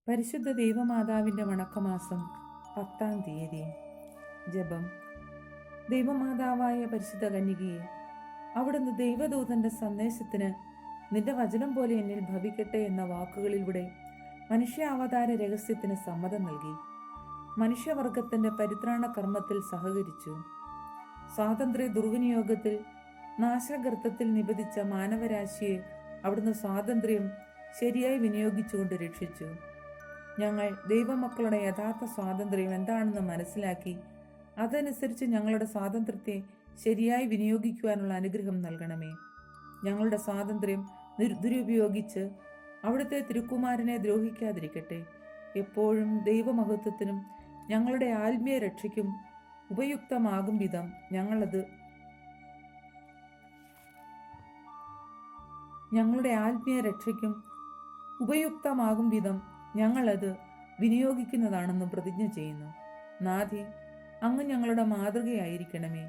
പരിശുദ്ധ ദൈവമാതാവിൻ്റെ വണക്കമാസം 10-ാം തീയതി. ജപം. ദൈവമാതാവായ പരിശുദ്ധ കന്യകയെ, അവിടുന്ന് ദൈവദൂതന്റെ സന്ദേശത്തിന് നിന്റെ വചനം പോലെ എന്നിൽ ഭവിക്കട്ടെ എന്ന വാക്കുകളിലൂടെ മനുഷ്യാവതാര രഹസ്യത്തിന് സമ്മതം നൽകി. മനുഷ്യവർഗത്തിന്റെ പരിത്രാണ കർമ്മത്തിൽ സഹകരിച്ചു. സ്വാതന്ത്ര്യ ദുർവിനിയോഗത്തിൽ നാശഗർത്തത്തിൽ നിബദിച്ച മാനവരാശിയെ അവിടുന്ന് സ്വാതന്ത്ര്യം ശരിയായി വിനിയോഗിച്ചുകൊണ്ട് രക്ഷിച്ചു. ഞങ്ങൾ ദൈവമക്കളുടെ യഥാർത്ഥ സ്വാതന്ത്ര്യം എന്താണെന്ന് മനസ്സിലാക്കി അതനുസരിച്ച് ഞങ്ങളുടെ സ്വാതന്ത്ര്യത്തെ ശരിയായി വിനിയോഗിക്കുവാനുള്ള അനുഗ്രഹം നൽകണമേ. ഞങ്ങളുടെ സ്വാതന്ത്ര്യം ദുരുപയോഗിച്ച് അവിടുത്തെ തിരുക്കുമാരനെ ദ്രോഹിക്കാതിരിക്കട്ടെ. എപ്പോഴും ദൈവമഹത്വത്തിനും ഞങ്ങളുടെ ആത്മീയ രക്ഷയ്ക്കും ഉപയുക്തമാകും വിധം ഞങ്ങളത് വിനിയോഗിക്കുന്നതാണെന്ന് പ്രതിജ്ഞ ചെയ്യുന്നു. നാഥി, അങ്ങ് ഞങ്ങളുടെ മാതൃകയായിരിക്കണമേ.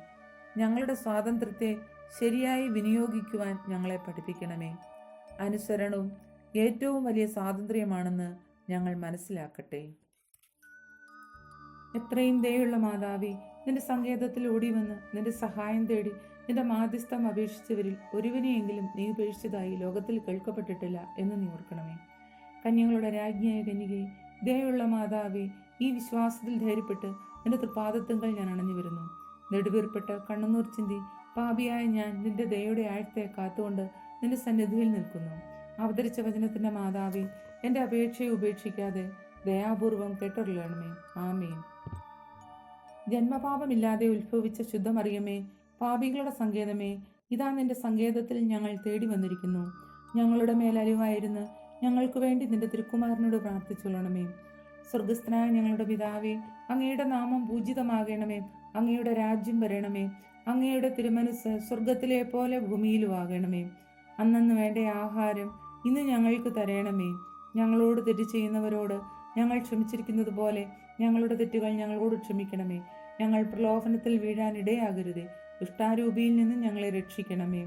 ഞങ്ങളുടെ സ്വാതന്ത്ര്യത്തെ ശരിയായി വിനിയോഗിക്കുവാൻ ഞങ്ങളെ പഠിപ്പിക്കണമേ. അനുസരണവും ഏറ്റവും വലിയ സ്വാതന്ത്ര്യമാണെന്ന് ഞങ്ങൾ മനസ്സിലാക്കട്ടെ. എത്രയും ദയുള്ള മാതാവേ, നിന്റെ സങ്കേതത്തിൽ ഓടി വന്ന് നിന്റെ സഹായം തേടി നിന്റെ മാധ്യസ്ഥം അപേക്ഷിച്ചവരിൽ ഒരുവനെയെങ്കിലും നീ ഉപേക്ഷിച്ചതായി ലോകത്തിൽ കേൾക്കപ്പെട്ടിട്ടില്ല എന്ന് നീ ഓർക്കണമേ. കന്യകളുടെ രാജ്ഞിയായ കന്യകയെ, ദയുള്ള മാതാവേ, ഈ വിശ്വാസത്തിൽ ധൈര്യപ്പെട്ട് നിന്റെ തൃപാദത്തുങ്കൽ ഞാൻ അണഞ്ഞു വരുന്നു. നെടുവീർപ്പെട്ട് കണ്ണുനീർ ചിന്തി പാപിയായ ഞാൻ നിന്റെ ദയയുടെ ആഴത്തെ കാത്തുകൊണ്ട് നിന്റെ സന്നിധിയിൽ നിൽക്കുന്നു. അവതരിച്ച വചനത്തിന്റെ മാതാവേ, എന്റെ അപേക്ഷയെ ഉപേക്ഷിക്കാതെ ദയാപൂർവം കേട്ടറിയണമേ. ആമേൻ. ജന്മപാപമില്ലാതെ ഉത്ഭവിച്ച ശുദ്ധമറിയമേ, പാപികളുടെ സങ്കേതമേ, ഇതാ നിന്റെ സങ്കേതത്തിൽ ഞങ്ങൾ തേടി വന്നിരിക്കുന്നു. ഞങ്ങളുടെ മേൽ അലിവായിരുന്ന് ഞങ്ങൾക്ക് വേണ്ടി നിന്റെ തിരുക്കുമാരനോട് പ്രാർത്ഥിച്ചുകൊള്ളണമേ. സ്വർഗസ്ഥനായ ഞങ്ങളുടെ പിതാവേ, അങ്ങയുടെ നാമം പൂജിതമാകണമേ. അങ്ങയുടെ രാജ്യം വരണമേ. അങ്ങയുടെ തിരുമനസ് സ്വർഗത്തിലെ പോലെ ഭൂമിയിലും ആകണമേ. അന്നന്ന് വേണ്ട ആഹാരം ഇന്ന് ഞങ്ങൾക്ക് തരണമേ. ഞങ്ങളോട് തെറ്റ് ചെയ്യുന്നവരോട് ഞങ്ങൾ ക്ഷമിച്ചിരിക്കുന്നത് പോലെ ഞങ്ങളുടെ തെറ്റുകൾ ഞങ്ങളോട് ക്ഷമിക്കണമേ. ഞങ്ങൾ പ്രലോഭനത്തിൽ വീഴാൻ ഇടയാകരുതേ. ദുഷ്ടാരൂപിയിൽ നിന്ന് ഞങ്ങളെ രക്ഷിക്കണമേ.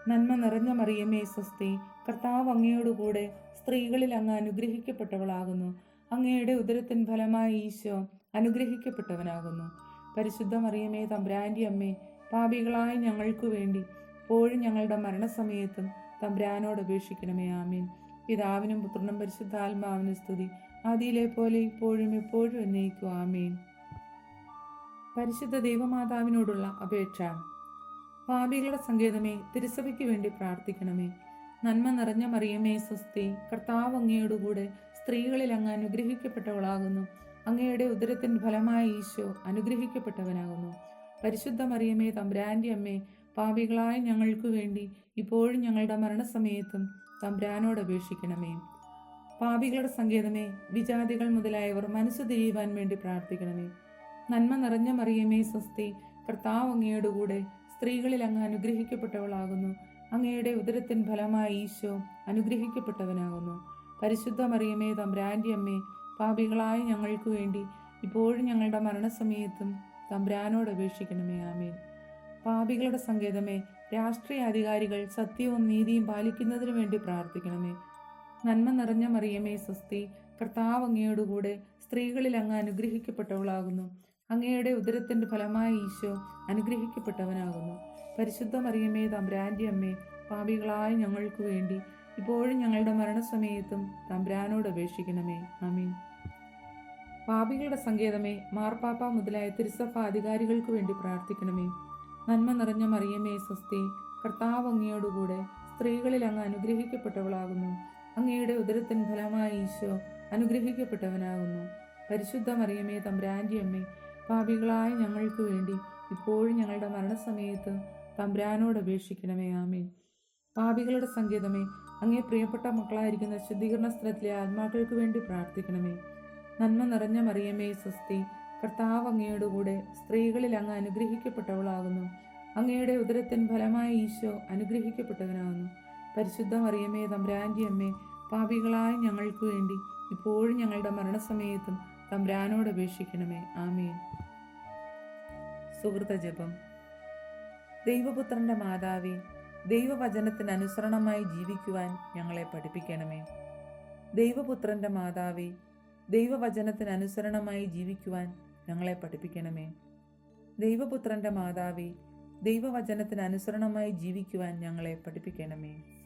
നന്മ നിറഞ്ഞ മറിയമേ, സ്വസ്തി. കർത്താവ് അങ്ങയോടുകൂടെ സ്ത്രീകളിൽ അങ്ങ് അനുഗ്രഹിക്കപ്പെട്ടവളാകുന്നു. അങ്ങയുടെ ഉദരത്തിൻ ഫലമായ ഈശോ അനുഗ്രഹിക്കപ്പെട്ടവനാകുന്നു. പരിശുദ്ധ മറിയമേ, തമ്പുരാന്റെ അമ്മേ, പാപികളായ ഞങ്ങൾക്ക് വേണ്ടി ഇപ്പോഴും ഞങ്ങളുടെ മരണസമയത്തും തമ്പുരാനോട് അപേക്ഷിക്കണമേ. ആമീൻ. പിതാവിനും പുത്രനും പരിശുദ്ധാത്മാവിനും സ്തുതി, ആദിയിലെ പോലെ ഇപ്പോഴും എപ്പോഴും എന്നേക്കും. ആമീൻ. പരിശുദ്ധ ദൈവമാതാവിനോടുള്ള അപേക്ഷ. പാപികളുടെ സങ്കേതമേ, തിരുസഭയ്ക്ക് വേണ്ടി പ്രാർത്ഥിക്കണമേ. നന്മ നിറഞ്ഞ മറിയമേ, സ്വസ്തി. കർത്താവ് അങ്ങയോടുകൂടെ സ്ത്രീകളിൽ അങ്ങ് അനുഗ്രഹിക്കപ്പെട്ടവളാകുന്നു. അങ്ങയുടെ ഉദരത്തിൻ ഫലമായ ഈശോ അനുഗ്രഹിക്കപ്പെട്ടവനാകുന്നു. പരിശുദ്ധ മറിയമേ, തമ്പുരാന്റെ അമ്മേ, പാപികളായ ഞങ്ങൾക്ക് വേണ്ടി ഇപ്പോഴും ഞങ്ങളുടെ മരണസമയത്തും തമ്പുരാനോട് അപേക്ഷിക്കണമേ. പാപികളുടെ സങ്കേതമേ, വിജാതികൾ മുതലായവർ മനസ്സു തിരിയുവാൻ വേണ്ടി പ്രാർത്ഥിക്കണമേ. നന്മ നിറഞ്ഞ മറിയമേ, സ്വസ്തി. കർത്താവ് അങ്ങയോടുകൂടെ സ്ത്രീകളിൽ അങ്ങ് അനുഗ്രഹിക്കപ്പെട്ടവളാകുന്നു. അങ്ങയുടെ ഉദരത്തിൻ ഫലമായ ഈശോ അനുഗ്രഹിക്കപ്പെട്ടവനാകുന്നു. പരിശുദ്ധ മറിയമേ, തമ്പുരാന്റെ അമ്മേ, പാപികളായ ഞങ്ങൾക്ക് വേണ്ടി ഇപ്പോഴും ഞങ്ങളുടെ മരണസമയത്തും തമ്പുരാനോട് അപേക്ഷിക്കണമേ. ആമേൻ. പാപികളുടെ സങ്കേതമേ, രാഷ്ട്രീയ അധികാരികൾ സത്യവും നീതിയും പാലിക്കുന്നതിനു വേണ്ടി പ്രാർത്ഥിക്കണമേ. നന്മ നിറഞ്ഞ മറിയമേ, സ്വസ്തി. കർത്താവ് അങ്ങയോടുകൂടെ സ്ത്രീകളിൽ അങ്ങ് അനുഗ്രഹിക്കപ്പെട്ടവളാകുന്നു. അങ്ങയുടെ ഉദരത്തിന്റെ ഫലമായ ഈശോ അനുഗ്രഹിക്കപ്പെട്ടവനാകുന്നു. പരിശുദ്ധ മറിയമേ, തമ്പുരാന്റെ അമ്മേ, പാപികളായ ഞങ്ങൾക്ക് വേണ്ടി ഇപ്പോഴും ഞങ്ങളുടെ മരണസമയത്തും തമ്പുരാനോട് അപേക്ഷിക്കണമേ. ആമീൻ. പാപികളുടെ സങ്കേതമേ, മാർപ്പാപ്പ മുതലായ തിരുസഭ അധികാരികൾക്ക് വേണ്ടി പ്രാർത്ഥിക്കണമേ. നന്മ നിറഞ്ഞ മറിയമേ, സ്വസ്തി. കർത്താവ് അങ്ങയോടുകൂടെ സ്ത്രീകളിൽ അങ്ങ് അനുഗ്രഹിക്കപ്പെട്ടവളാകുന്നു. അങ്ങയുടെ ഉദരത്തിൻ ഫലമായ ഈശോ അനുഗ്രഹിക്കപ്പെട്ടവനാകുന്നു. പരിശുദ്ധ മറിയമേ, തമ്പുരാന്റെ അമ്മേ, പാപികളായ ഞങ്ങൾക്ക് വേണ്ടി ഇപ്പോഴും ഞങ്ങളുടെ മരണസമയത്ത് തമ്പുരാനോട് അപേക്ഷിക്കണമേ. ആമേൻ. പാപികളുടെ സങ്കേതമേ, അങ്ങേ പ്രിയപ്പെട്ട മക്കളായിരിക്കുന്ന ശുദ്ധീകരണ സ്ഥലത്തിലെ ആത്മാക്കൾക്ക് വേണ്ടി പ്രാർത്ഥിക്കണമേ. നന്മ നിറഞ്ഞ മറിയമേ, സ്വസ്തി. കർത്താവ് അങ്ങയോടുകൂടെ സ്ത്രീകളിൽ അങ്ങ് അനുഗ്രഹിക്കപ്പെട്ടവളാകുന്നു. അങ്ങയുടെ ഉദരത്തിൻ ഫലമായ ഈശോ അനുഗ്രഹിക്കപ്പെട്ടവനാകുന്നു. പരിശുദ്ധ മറിയമേ, തമ്പുരാന്റെ അമ്മേ, പാപികളായ ഞങ്ങൾക്ക് വേണ്ടി ഇപ്പോഴും ഞങ്ങളുടെ മരണസമയത്തും തമ്പുരാനോട് അപേക്ഷിക്കണമേ. ആമേൻ. സുഹൃത ജപം. ദൈവപുത്രന്റെ മാതാവേ, ദൈവവചനത്തിന് അനുസരണമായി ജീവിക്കുവാൻ ഞങ്ങളെ പഠിപ്പിക്കണമേ. ദൈവപുത്രന്റെ മാതാവേ, ദൈവവചനത്തിന് അനുസരണമായി ജീവിക്കുവാൻ ഞങ്ങളെ പഠിപ്പിക്കണമേ. ദൈവപുത്രന്റെ മാതാവേ, ദൈവവചനത്തിന് അനുസരണമായി ജീവിക്കുവാൻ ഞങ്ങളെ പഠിപ്പിക്കണമേ.